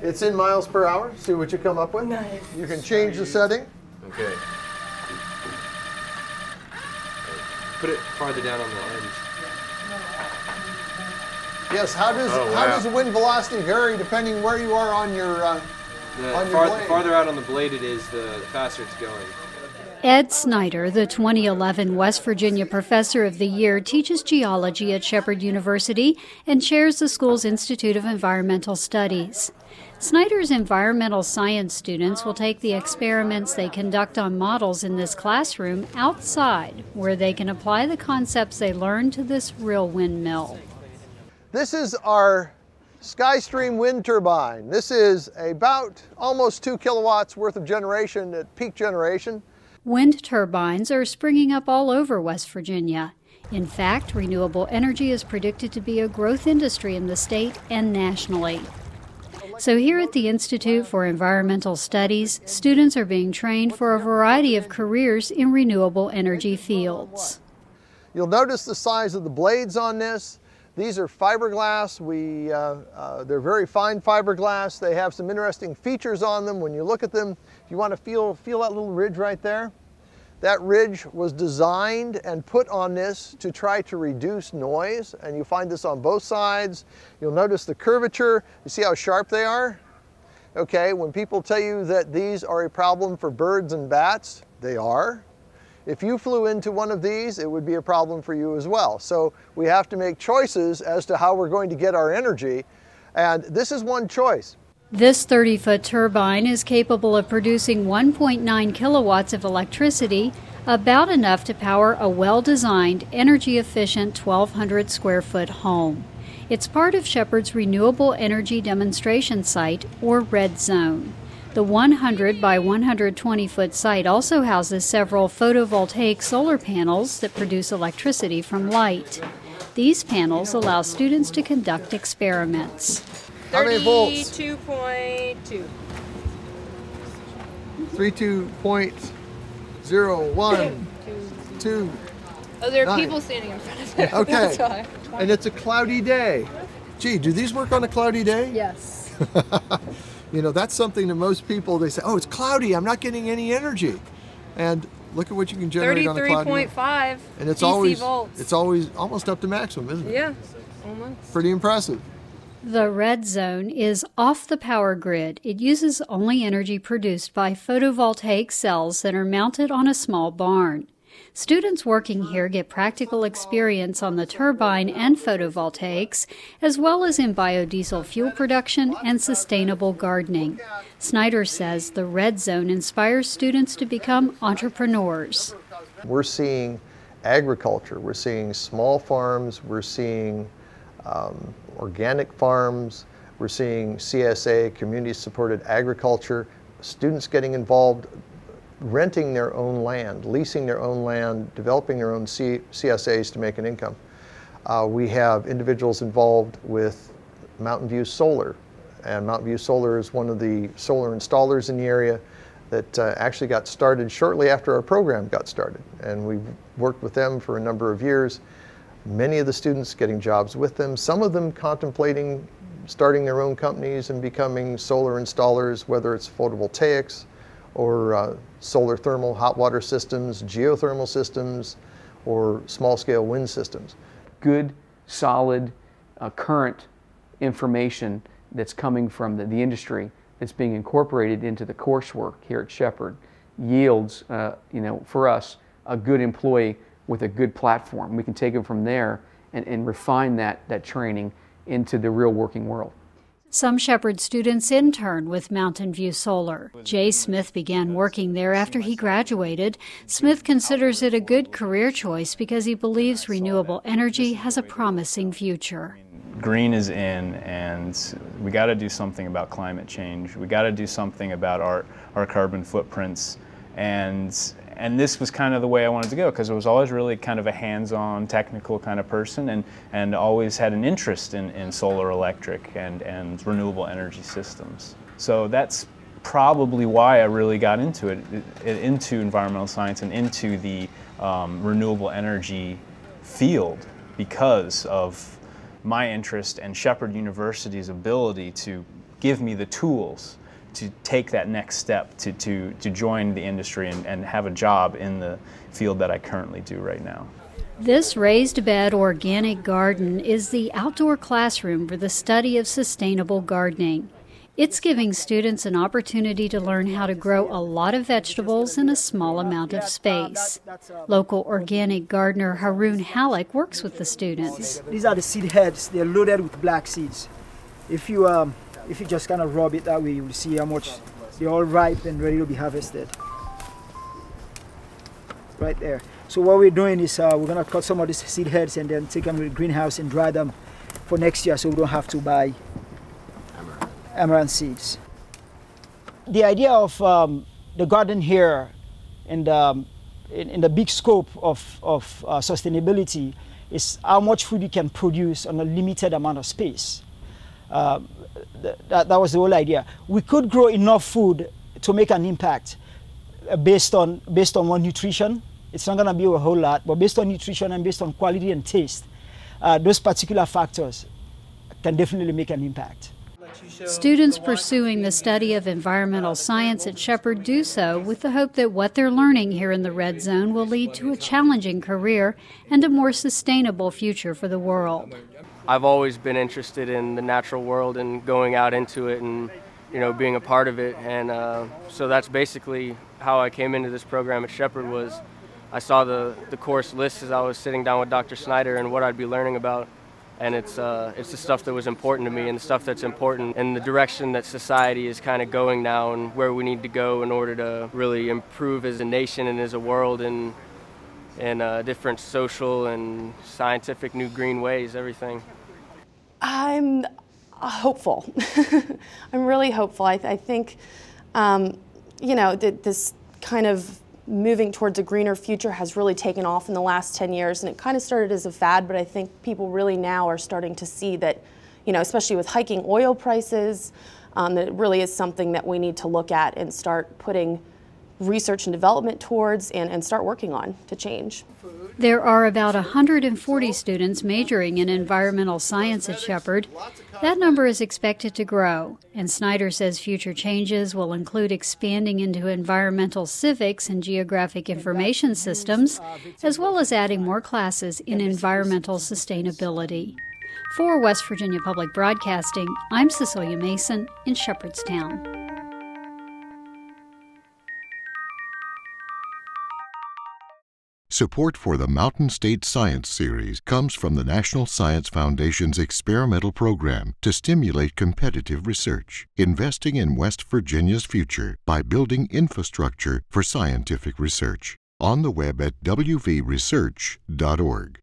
It's in miles per hour. See what you come up with. Nice. You can change the setting. Okay. Put it farther down on the edge. Yes. How does the wind velocity vary depending where you are on your blade? Farther out on the blade it is, the faster it's going. Ed Snyder, the 2011 West Virginia Professor of the Year, teaches geology at Shepherd University and chairs the school's Institute of Environmental Studies. Snyder's environmental science students will take the experiments they conduct on models in this classroom outside, where they can apply the concepts they learn to this real windmill. This is our SkyStream wind turbine. This is about almost 2 kilowatts worth of generation at peak generation. Wind turbines are springing up all over West Virginia. In fact, renewable energy is predicted to be a growth industry in the state and nationally. So here at the Institute for Environmental Studies, students are being trained for a variety of careers in renewable energy fields. You'll notice the size of the blades on this. These are fiberglass. They're very fine fiberglass. They have some interesting features on them. When you look at them, if you want to feel that little ridge right there, that ridge was designed and put on this to try to reduce noise, and you find this on both sides. You'll notice the curvature. You see how sharp they are? Okay, when people tell you that these are a problem for birds and bats, they are. If you flew into one of these, it would be a problem for you as well. So we have to make choices as to how we're going to get our energy, and this is one choice. This 30-foot turbine is capable of producing 1.9 kilowatts of electricity, about enough to power a well-designed, energy-efficient 1,200 square foot home. It's part of Shepherd's Renewable Energy Demonstration Site, or Red Zone. The 100 by 120 foot site also houses several photovoltaic solar panels that produce electricity from light. These panels allow students to conduct experiments. How many volts? 32.2. 32.01. 2. Oh, there are 9. people standing in front of it. Okay. And it's a cloudy day. Gee, do these work on a cloudy day? Yes. You know, that's something that most people, they say, oh, it's cloudy, I'm not getting any energy. And look at what you can generate on a cloudy day. 33.5 And it's DC volts. it's always almost up to maximum, isn't it? Yeah, almost. Pretty impressive. The Red Zone is off the power grid. It uses only energy produced by photovoltaic cells that are mounted on a small barn. Students working here get practical experience on the turbine and photovoltaics, as well as in biodiesel fuel production and sustainable gardening. Snyder says the Red Zone inspires students to become entrepreneurs. We're seeing agriculture, we're seeing small farms, we're seeing organic farms, we're seeing CSA, community-supported agriculture, students getting involved, renting their own land, leasing their own land, developing their own CSAs to make an income. We have individuals involved with Mountain View Solar, and Mountain View Solar is one of the solar installers in the area that actually got started shortly after our program got started, and we've worked with them for a number of years. Many of the students getting jobs with them, some of them contemplating starting their own companies and becoming solar installers, whether it's photovoltaics or solar thermal hot water systems, geothermal systems, or small-scale wind systems. Good, solid, current information that's coming from the industry that's being incorporated into the coursework here at Shepherd yields, for us, a good employee with a good platform. We can take them from there and refine that training into the real working world. Some Shepherd students intern with Mountain View Solar. Jay Smith began working there after he graduated. Smith considers it a good career choice because he believes renewable energy has a promising future. Green is in, and we got to do something about climate change. We got to do something about our carbon footprints, and this was kind of the way I wanted to go, because I was always really kind of a hands-on, technical kind of person, and always had an interest in solar electric and renewable energy systems. So that's probably why I really got into into environmental science and into the renewable energy field, because of my interest and Shepherd University's ability to give me the tools to take that next step, to join the industry and have a job in the field that I currently do right now. This raised bed organic garden is the outdoor classroom for the study of sustainable gardening. It's giving students an opportunity to learn how to grow a lot of vegetables in a small amount of space. Local organic gardener Haroun Hallack works with the students. These are the seed heads. They're loaded with black seeds. If you just kind of rub it that way, you will see how much they're all ripe and ready to be harvested. Right there. So what we're doing is we're going to cut some of these seed heads and then take them to the greenhouse and dry them for next year so we don't have to buy amaranth seeds. The idea of the garden here in the big scope of sustainability is how much food you can produce on a limited amount of space. That was the whole idea. We could grow enough food to make an impact based on one nutrition. It's not going to be a whole lot, but based on nutrition and based on quality and taste, those particular factors can definitely make an impact. Students pursuing the study of environmental science at Shepherd do so with the hope that what they're learning here in the Red Zone will lead to a challenging career and a more sustainable future for the world. I've always been interested in the natural world and going out into it and, being a part of it. And so that's basically how I came into this program at Shepherd. Was I saw the course list as I was sitting down with Dr. Snyder and what I'd be learning about. And it's the stuff that was important to me and the stuff that's important in the direction that society is kind of going now and where we need to go in order to really improve as a nation and as a world in different social and scientific new green ways, everything. I'm hopeful. I'm really hopeful. I think, this kind of moving towards a greener future has really taken off in the last 10 years, and it kind of started as a fad, but I think people really now are starting to see that, especially with hiking oil prices, that it really is something that we need to look at and start putting research and development towards and start working on to change. There are about 140 students majoring in environmental science at Shepherd. That number is expected to grow, and Snyder says future changes will include expanding into environmental civics and geographic information systems, as well as adding more classes in environmental sustainability. For West Virginia Public Broadcasting, I'm Cecelia Mason in Shepherdstown. Support for the Mountain State Science Series comes from the National Science Foundation's experimental program to stimulate competitive research, investing in West Virginia's future by building infrastructure for scientific research. On the web at wvresearch.org.